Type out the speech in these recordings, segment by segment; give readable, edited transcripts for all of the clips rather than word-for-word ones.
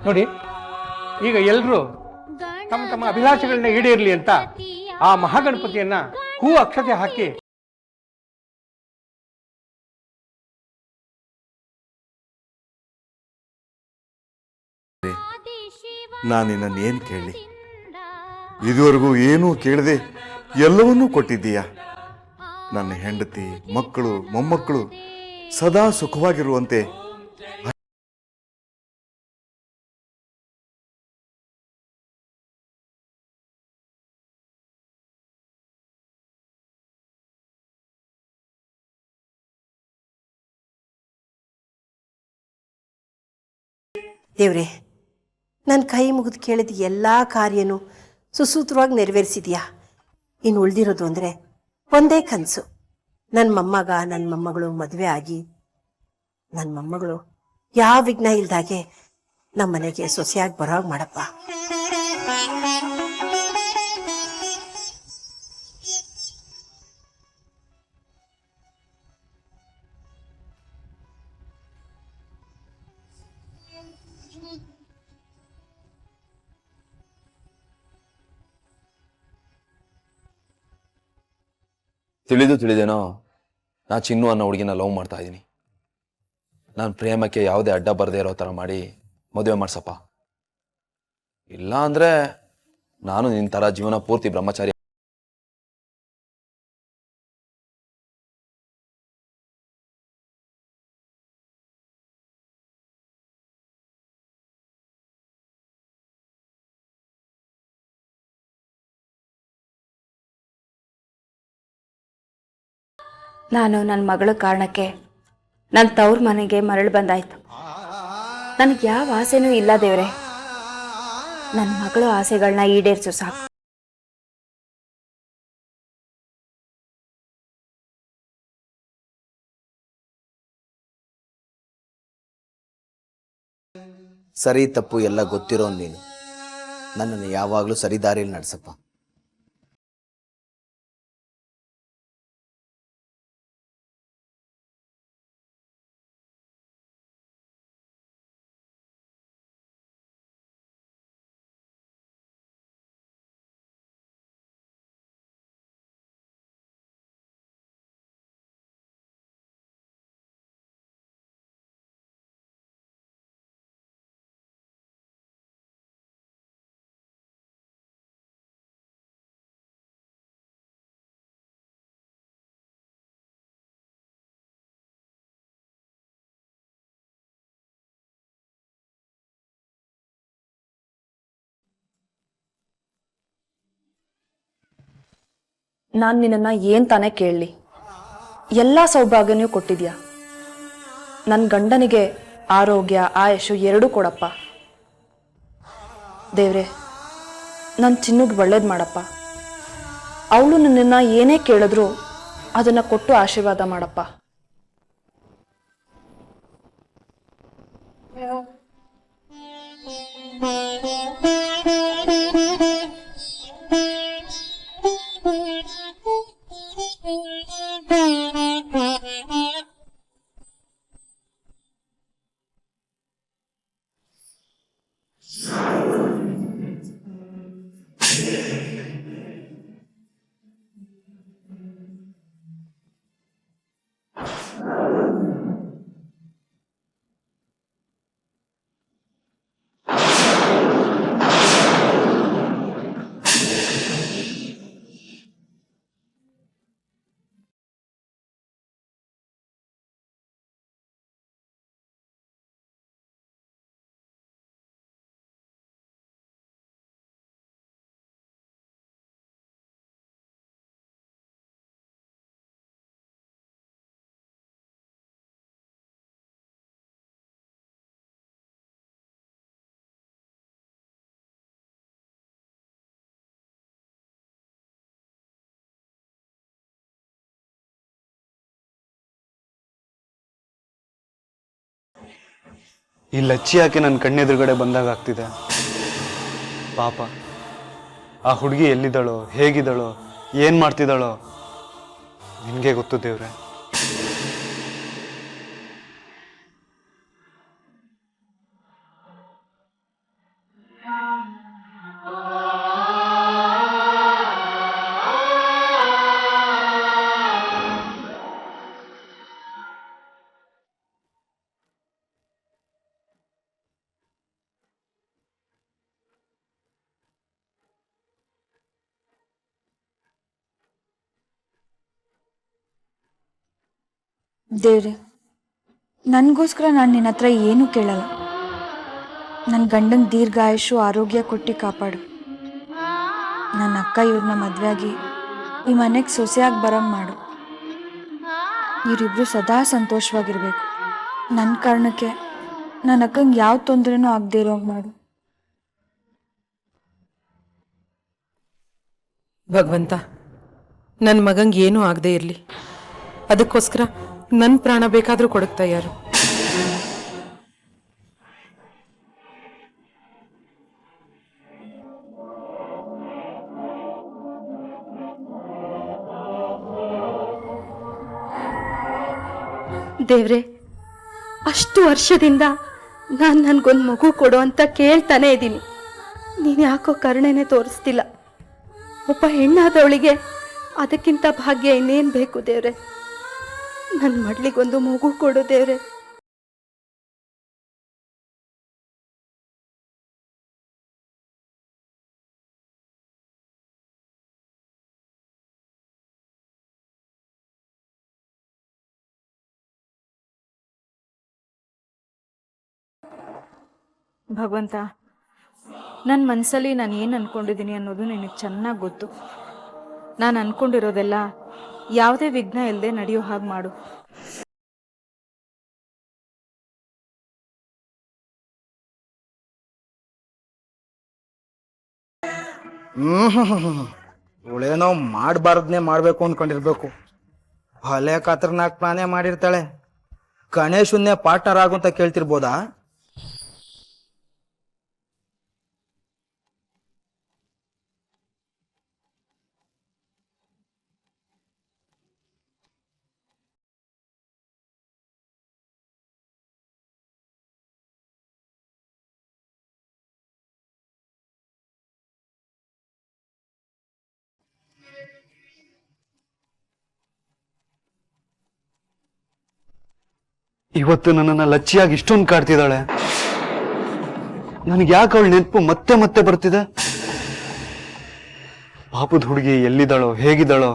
ನೋಡಿ, ಈಗ ಎಲ್ಲರೂ ತಮ್ಮ ತಮ್ಮ ಅಭಿಲಾಷೆಗಳನ್ನ ಈಡೇರಲಿ ಅಂತ ಆ ಮಹಾಗಣಪತಿಯನ್ನ ಹೂ ಅಕ್ಷತೆ ಹಾಕಿ ನಾನಿನ್ನೇನು ಕೇಳಿ? ಇದುವರೆಗೂ ಏನೂ ಕೇಳದೆ ಎಲ್ಲವನ್ನೂ ಕೊಟ್ಟಿದ್ದೀಯ. ನನ್ನ ಹೆಂಡತಿ, ಮಕ್ಕಳು, ಮೊಮ್ಮಕ್ಕಳು ಸದಾ ಸುಖವಾಗಿರುವಂತೆ ದೇವ್ರೆ, ನನ್ನ ಕೈ ಮುಗಿದು ಕೇಳಿದ ಎಲ್ಲ ಕಾರ್ಯನೂ ಸುಸೂತ್ರವಾಗಿ ನೆರವೇರಿಸಿದ್ಯಾ. ಇನ್ನು ಉಳಿದಿರೋದು ಅಂದರೆ ಒಂದೇ ಕನಸು, ನನ್ನ ಮೊಮ್ಮಗ ನನ್ನ ಮೊಮ್ಮಗಳು ಮದುವೆ ಆಗಿ ನನ್ನ ಮೊಮ್ಮಗಳು ಯಾವ ವಿಘ್ನ ಇಲ್ದಾಗೆ ನಮ್ಮ ಮನೆಗೆ ಸೊಸೆಯಾಗಿ ಬರೋವಾಗ ಮಾಡಪ್ಪ. ತಿಳಿದೇನೋ ನಾ ಚಿನ್ನು ಅನ್ನೋ ಹುಡುಗಿನ ಲವ್ ಮಾಡ್ತಾ ಇದ್ದೀನಿ. ನಾನು ಪ್ರೇಮಕ್ಕೆ ಯಾವುದೇ ಅಡ್ಡ ಬರದೇ ಇರೋ ಥರ ಮಾಡಿ ಮದುವೆ ಮಾಡ್ಸಪ್ಪ. ಇಲ್ಲ ಅಂದರೆ ನಾನು ನಿನ್ನ ಥರ ಜೀವನ ಪೂರ್ತಿ ಬ್ರಹ್ಮಚಾರಿ. ನಾನು ನನ್ನ ಮಗಳ ಕಾರಣಕ್ಕೆ ನನ್ನ ತವ್ರ ಮನೆಗೆ ಮರಳು ಬಂದಾಯ್ತು. ನನಗೆ ಯಾವ ಆಸೆನೂ ಇಲ್ಲ ದೇವ್ರೆ, ನನ್ನ ಮಗಳು ಆಸೆಗಳನ್ನ ಈಡೇರಿಸು ಸಾಕು. ಸರಿ ತಪ್ಪು ಎಲ್ಲ ಗೊತ್ತಿರೋ ನೀನು ನನ್ನನ್ನು ಯಾವಾಗಲೂ ಸರಿದಾರಿಯಲ್ಲಿ ನಡೆಸಪ್ಪ. ನಾನು ನಿನ್ನನ್ನು ಏನು ತಾನೇ ಕೇಳಲಿ? ಎಲ್ಲ ಸೌಭಾಗ್ಯನೂ ಕೊಟ್ಟಿದ್ಯಾ. ನನ್ನ ಗಂಡನಿಗೆ ಆರೋಗ್ಯ ಆಯುಷು ಎರಡೂ ಕೊಡಪ್ಪ ದೇವ್ರೆ. ನನ್ನ ಚಿನ್ನುಗೆ ಒಳ್ಳೇದು ಮಾಡಪ್ಪ. ಅವಳು ನನ್ನನ್ನು ಏನೇ ಕೇಳಿದ್ರು ಅದನ್ನು ಕೊಟ್ಟು ಆಶೀರ್ವಾದ ಮಾಡಪ್ಪ. ಈ ಲಚ್ಚಿ ಯಾಕೆ ನನ್ನ ಕಣ್ಣೆದುರುಗಡೆ ಬಂದಾಗ ಆಗ್ತಿದೆ? ಪಾಪ ಆ ಹುಡುಗಿ ಎಲ್ಲಿದ್ದಾಳೋ, ಹೇಗಿದ್ದಾಳೋ, ಏನು ಮಾಡ್ತಿದ್ದಾಳೋ ನಿನಗೆ ಗೊತ್ತು ದೇವ್ರೆ. ದೇವ್ರೆ, ನನಗೋಸ್ಕರ ನಾನು ನಿನ್ನ ಹತ್ರ ಏನೂ ಕೇಳಲ್ಲ. ನನ್ನ ಗಂಡಂಗೆ ದೀರ್ಘಾಯುಷು ಆರೋಗ್ಯ ಕೊಟ್ಟು ಕಾಪಾಡು. ನನ್ನ ಅಕ್ಕ ಇವ್ರನ್ನ ಮದುವೆಯಾಗಿ ಈ ಮನೆಗೆ ಸೊಸೆಯಾಗಿ ಬರಂಗೆ ಮಾಡು. ಇವರಿಬ್ರು ಸದಾ ಸಂತೋಷವಾಗಿರ್ಬೇಕು. ನನ್ನ ಕಾರಣಕ್ಕೆ ನನ್ನ ಅಕ್ಕಂಗೆ ಯಾವ ತೊಂದರೆನೂ ಆಗದೆ ಇರೋಂಗೆ ಮಾಡು. ಭಗವಂತ, ನನ್ನ ಮಗಂಗೆ ಏನೂ ಆಗದೆ ಇರಲಿ. ಅದಕ್ಕೋಸ್ಕರ ನನ್ನ ಪ್ರಾಣ ಬೇಕಾದರೂ ಕೊಡಕ್ಕೆ ತಯಾರು. ದೇವ್ರೆ, ಅಷ್ಟು ವರ್ಷದಿಂದ ನಾನು ನನಗೊಂದು ಮಗು ಕೊಡು ಅಂತ ಕೇಳ್ತಾನೆ ಇದ್ದೀನಿ. ನೀನು ಯಾಕೋ ಕರುಣೆನೇ ತೋರಿಸ್ತಿಲ್ಲ. ಒಬ್ಬ ಹೆಣ್ಣಾದವಳಿಗೆ ಅದಕ್ಕಿಂತ ಭಾಗ್ಯ ಇನ್ನೇನು ಬೇಕು ದೇವ್ರೆ? ನನ್ನ ಮಡ್ಲಿಗೊಂದು ಮಗು ಕೊಡು ದೇವ್ರೆ. ಭಗವಂತ, ನನ್ನ ಮನಸ್ಸಲ್ಲಿ ನಾನು ಏನು ಅಂದ್ಕೊಂಡಿದ್ದೀನಿ ಅನ್ನೋದು ನಿನಗೆ ಚೆನ್ನಾಗಿ ಗೊತ್ತು. ನಾನು ಅಂದ್ಕೊಂಡಿರೋದೆಲ್ಲ ಯಾವುದೇ ವಿಘ್ನ ಇಲ್ಲದೆ ನಡೆಯೋ ಹಾಗೆ ಮಾಡು. ಇವಳೇನೋ ಮಾಡಬಾರ್ದನ್ನೇ ಮಾಡಬೇಕು ಅಂದ್ಕೊಂಡಿರ್ಬೇಕು. ಹೊಲೆ ಖತರ್ನಾಕ್ ಪ್ಲಾನೇ ಮಾಡಿರ್ತಾಳೆ. ಗಣೇಶನ್ನೇ ಪಾರ್ಟ್ನರ್ ಆಗು ಅಂತ ಕೇಳ್ತಿರ್ಬೋದಾ? ಇವತ್ತು ನನ್ನನ್ನು ಲಚ್ಚಿಯಾಗಿ ಇಷ್ಟೊಂದು ಕಾಡ್ತಿದ್ದಾಳೆ. ನನಗೆ ಯಾಕೆ ಅವಳ ನೆನಪು ಮತ್ತೆ ಮತ್ತೆ ಬರ್ತಿದೆ? ಪಾಪದ ಹುಡುಗಿ ಎಲ್ಲಿದ್ದಾಳೋ, ಹೇಗಿದ್ದಾಳೋ?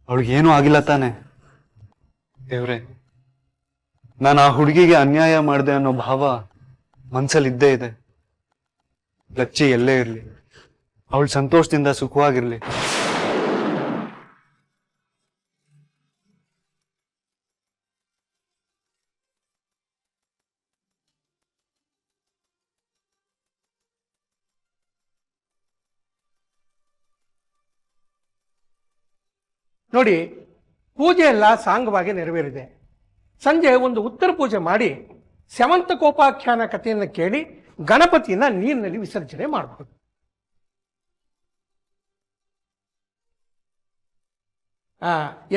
ಅವಳಿಗೇನೂ ಆಗಿಲ್ಲ ತಾನೆ? ದೇವ್ರೆ, ನಾನು ಆ ಹುಡುಗಿಗೆ ಅನ್ಯಾಯ ಮಾಡಿದೆ ಅನ್ನೋ ಭಾವ ಮನ್ಸಲ್ಲಿ ಇದ್ದೇ ಇದೆ. ಲಚ್ಚಿ ಎಲ್ಲೇ ಇರಲಿ, ಅವಳು ಸಂತೋಷದಿಂದ ಸುಖವಾಗಿರ್ಲಿ. ನೋಡಿ, ಪೂಜೆ ಎಲ್ಲ ಸಾಂಗವಾಗಿ ನೆರವೇರಿದೆ. ಸಂಜೆ ಒಂದು ಉತ್ತರ ಪೂಜೆ ಮಾಡಿ ಸ್ಯವಂತಕೋಪಾಖ್ಯಾನ ಕಥೆಯನ್ನು ಕೇಳಿ ಗಣಪತಿಯನ್ನ ನೀರಿನಲ್ಲಿ ವಿಸರ್ಜನೆ ಮಾಡಬಹುದು.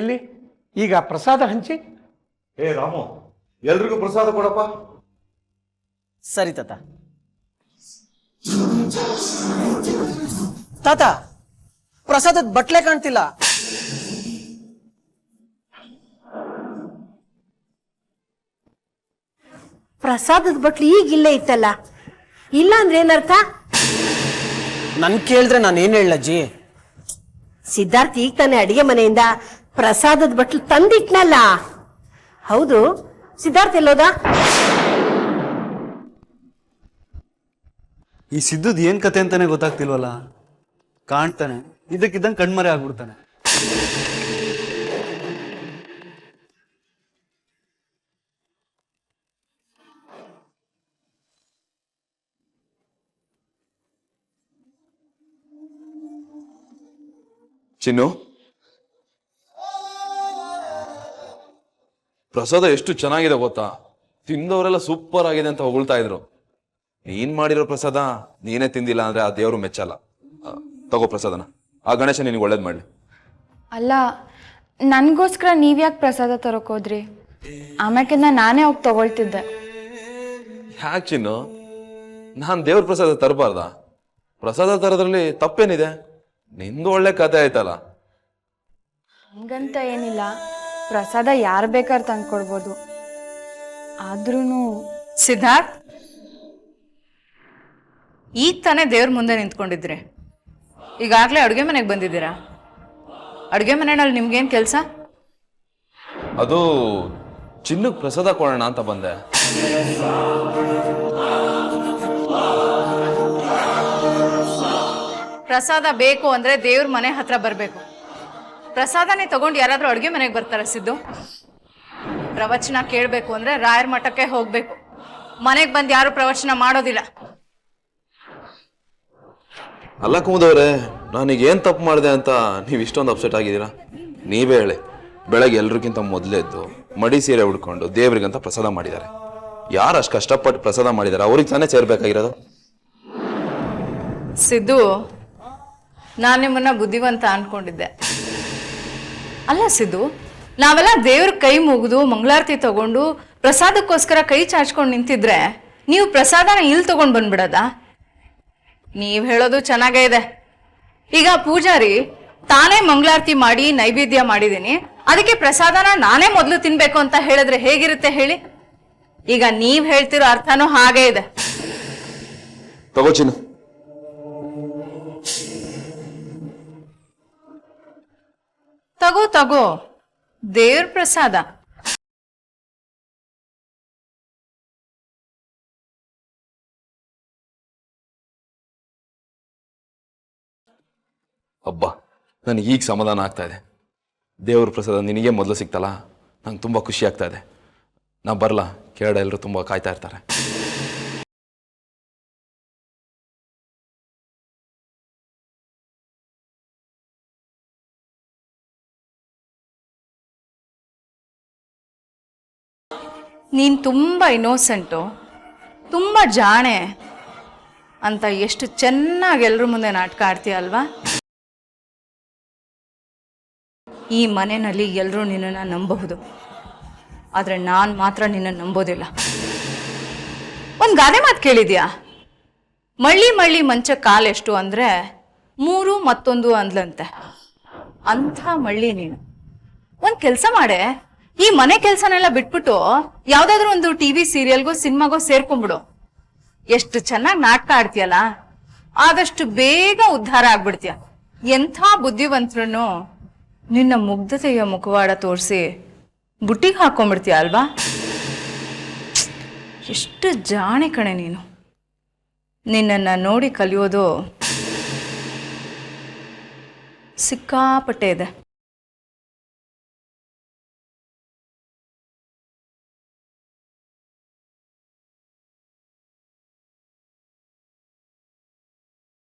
ಎಲ್ಲಿ ಈಗ ಪ್ರಸಾದ ಹಂಚಿ. ಏ ರಾಮು, ಎಲ್ರಿಗೂ ಪ್ರಸಾದ ಕೊಡಪ್ಪ. ಸರಿ ತಾತ. ತಾತ, ಪ್ರಸಾದದ ಬಟ್ಲೆ ಕಾಣ್ತಿಲ್ಲ. ಪ್ರಸಾದದ ಬಟ್ಲು ಈಗಿಲ್ಲೇ ಇತ್ತಲ್ಲ, ಇಲ್ಲ ಅಂದ್ರೆ ಏನರ್ಥ? ನನ್ ಕೇಳಿದ್ರೆ ನಾನು ಏನ್ ಹೇಳಜ್ಜಿ? ಸಿದ್ಧಾರ್ಥ್ ಈಗ ತಾನೆ ಅಡಿಗೆ ಮನೆಯಿಂದ ಪ್ರಸಾದದ ಬಟ್ಲು ತಂದಿಟ್ನಲ್ಲ. ಹೌದು, ಸಿದ್ಧಾರ್ಥ್ ಎಲ್ಲೋದ? ಈ ಸಿದ್ಧದ್ ಏನ್ ಕತೆ ಅಂತಾನೆ ಗೊತ್ತಾಗ್ತಿಲ್ವಲ್ಲ. ಕಾಣ್ತಾನೆ, ಇದಕ್ಕಿದ್ದಂಗೆ ಕಣ್ಮರೆ ಆಗ್ಬಿಡ್ತಾನೆ. ಚಿನ್ನು, ಪ್ರಸಾದ ಎಷ್ಟು ಚೆನ್ನಾಗಿದೆ ಗೊತ್ತಾ? ತಿಂದವರೆಲ್ಲ ಸೂಪರ್ ಆಗಿದೆ ಅಂತ ಹೊಗಳ್ತಾ ಇದ್ರು. ನೀನ್ ಮಾಡಿರೋ ಪ್ರಸಾದ ನೀನೇ ತಿಂದಿಲ್ಲ ಅಂದ್ರೆ ಆ ದೇವರು ಮೆಚ್ಚಲ್ಲ. ತಗೋ ಪ್ರಸಾದನ, ಆ ಗಣೇಶ ನಿನಗೆ ಒಳ್ಳೇದ್ ಮಾಡ್ಲಿ. ಅಲ್ಲ, ನನಗೋಸ್ಕರ ನೀವ್ಯಾಕೆ ಪ್ರಸಾದ ತರೋಕೋದ್ರಿ? ಆಮ್ಯಾಕಿಂದ ನಾನೇ ಹೋಗಿ ತಗೊಳ್ತಿದ್ದೆ. ಯಾಕೆ ಚಿನ್ನು, ನಾನ್ ದೇವ್ರ ಪ್ರಸಾದ ತರಬಾರ್ದ? ಪ್ರಸಾದ ತರೋದ್ರಲ್ಲಿ ತಪ್ಪೇನಿದೆ? ನಿಂದು ಒಳ್ಳೆ ಕತೆ ಆಯ್ತಲ್ಲ. ಹಂಗಂತ ಏನಿಲ್ಲ, ಪ್ರಸಾದ ಯಾರು ಬೇಕಾದ್ರೆ ತಂದ್ಕೊಡ್ಬೋದು. ಆದ್ರೂ ಸಿದ್ಧಾರ್ಥ್, ಈಗ ತಾನೇ ದೇವ್ರ ಮುಂದೆ ನಿಂತ್ಕೊಂಡಿದ್ರೆ, ಈಗಾಗಲೇ ಅಡುಗೆ ಮನೆಗೆ ಬಂದಿದ್ದೀರಾ? ಅಡುಗೆ ಮನೆಯಲ್ಲಿ ನಿಮ್ಗೇನು ಕೆಲಸ? ಅದು ಚಿನ್ನಕ್ಕೆ ಪ್ರಸಾದ ಕೊಡೋಣ ಅಂತ ಬಂದೆ. ಪ್ರಸಾದ ಬೇಕು ಅಂದ್ರೆ ದೇವ್ರ ಮನೆ ಹತ್ರ ಬರಬೇಕು. ಪ್ರಸಾದನೇ ತಗೊಂಡು ಯಾರಾದ್ರೂ ಅಡುಗೆ ಮನೆಗೆ ಬರ್ತಾರ ಸಿದ್ದು? ಪ್ರವಚನ ಕೇಳಬೇಕು ಅಂದ್ರೆ ರಾಯರ ಮಠಕ್ಕೆ ಹೋಗ್ಬೇಕು. ಮನೆಗೆ ಬಂದು ಯಾರು ಪ್ರವಚನ ಮಾಡೋದಿಲ್ಲ. ಅಲ್ಲ ಕುಮುದವ್ರೆ, ನಾನೀಗ ಏನು ತಪ್ಪು ಮಾಡಿದೆ ಅಂತ ನೀವು ಇಷ್ಟೊಂದು ಅಪ್ಸೆಟ್ ಆಗಿದ್ದೀರಾ? ನೀವೇ ಹೇಳಿ. ಬೆಳಗ್ಗೆ ಎಲ್ರಿಗಿಂತ ಮೊದಲೆದ್ದು ಮಡಿ ಸೀರೆ ಉಡ್ಕೊಂಡು ದೇವ್ರಿಗಂತ ಪ್ರಸಾದ ಮಾಡಿದ್ದಾರೆ. ಯಾರು ಅಷ್ಟು ಕಷ್ಟಪಟ್ಟು ಪ್ರಸಾದ ಮಾಡಿದ್ದಾರೆ ಅವ್ರಿಗೆ ತಾನೇ ಸೇರ್ಬೇಕಾಗಿರೋದು. ಸಿದ್ದು, ನಾನು ನಿಮ್ಮನ್ನ ಬುದ್ಧಿವಂತ ಅನ್ಕೊಂಡಿದ್ದೆ. ಅಲ್ಲ ಸಿದ್ದು, ನಾವೆಲ್ಲ ದೇವ್ರ ಕೈ ಮುಗಿದು ಮಂಗಳಾರತಿ ತಗೊಂಡು ಪ್ರಸಾದಕ್ಕೋಸ್ಕರ ಕೈ ಚಾಚ್ಕೊಂಡು ನಿಂತಿದ್ರೆ ನೀವು ಪ್ರಸಾದನ ಇಲ್ಲಿ ತಗೊಂಡು ಬಂದ್ಬಿಡೋದಾ? ನೀವು ಹೇಳೋದು ಚೆನ್ನಾಗೇ ಇದೆ. ಈಗ ಪೂಜಾರಿ ತಾನೇ ಮಂಗಳಾರತಿ ಮಾಡಿ ನೈವೇದ್ಯ ಮಾಡಿದ್ದೀನಿ, ಅದಕ್ಕೆ ಪ್ರಸಾದನ ನಾನೇ ಮೊದಲು ತಿನ್ಬೇಕು ಅಂತ ಹೇಳಿದ್ರೆ ಹೇಗಿರುತ್ತೆ ಹೇಳಿ? ಈಗ ನೀವ್ ಹೇಳ್ತಿರೋ ಅರ್ಥನೂ ಹಾಗೇ ಇದೆ. ತಗೋ ಚಿನ್ನು. ತಗೋ ತಗೋ, ದೇವ್ರ ಪ್ರಸಾದ. ಹಬ್ಬ, ನನಗೆ ಈಗ ಸಮಾಧಾನ ಆಗ್ತಾ ಇದೆ. ದೇವ್ರ ಪ್ರಸಾದ ನಿನಗೆ ಮೊದಲು ಸಿಕ್ತಲ್ಲ, ನಂಗೆ ತುಂಬ ಖುಷಿ ಆಗ್ತಾ ಇದೆ. ನಾ ಬರಲ್ಲ, ಕೇರಳ ಎಲ್ಲರೂ ತುಂಬ ಕಾಯ್ತಾ ಇರ್ತಾರೆ. ನೀನ್ ತುಂಬಾ ಇನ್ನೋಸೆಂಟು, ತುಂಬಾ ಜಾಣೆ ಅಂತ ಎಷ್ಟು ಚೆನ್ನಾಗಿ ಎಲ್ರ ಮುಂದೆ ನಾಟಕ ಆಡ್ತೀಯ ಅಲ್ವಾ? ಈ ಮನೆಯಲ್ಲಿ ಎಲ್ಲರೂ ನಿನ್ನನ್ನು ನಂಬಬಹುದು, ಆದರೆ ನಾನು ಮಾತ್ರ ನಿನ್ನನ್ನು ನಂಬೋದಿಲ್ಲ. ಒಂದು ಗಾದೆ ಮಾತು ಕೇಳಿದ್ಯಾ? ಮಳ್ಳಿ ಮಳ್ಳಿ ಮಂಚ ಕಾಲೆಷ್ಟು ಅಂದರೆ 3 ಮತ್ತೊಂದು ಅಂದ್ಲಂತೆ. ಅಂಥ ಮಳ್ಳಿ ನೀನು. ಒಂದು ಕೆಲಸ ಮಾಡೆ, ಈ ಮನೆ ಕೆಲಸನೆಲ್ಲ ಬಿಟ್ಬಿಟ್ಟು ಯಾವುದಾದ್ರೂ ಒಂದು ಟಿವಿ ಸೀರಿಯಲ್ಗೋ ಸಿನಿಮಾಗೋ ಸೇರ್ಕೊಂಡ್ಬಿಡು. ಎಷ್ಟು ಚೆನ್ನಾಗಿ ನಾಟಕ ಆಡ್ತೀಯಲ್ಲ, ಆದಷ್ಟು ಬೇಗ ಉದ್ಧಾರ ಆಗ್ಬಿಡ್ತೀಯ. ಎಂಥ ಬುದ್ಧಿವಂತರನ್ನು ನಿನ್ನ ಮುಗ್ಧತೆಯ ಮುಖವಾಡ ತೋರಿಸಿ ಬುಟ್ಟಿಗೆ ಹಾಕೊಂಡ್ಬಿಡ್ತೀಯ ಅಲ್ವಾ? ಎಷ್ಟು ಜಾಣೆ ಕಣೆ ನೀನು. ನಿನ್ನನ್ನು ನೋಡಿ ಕಲಿಯೋದು ಸಿಕ್ಕಾಪಟ್ಟೆ ಇದೆ.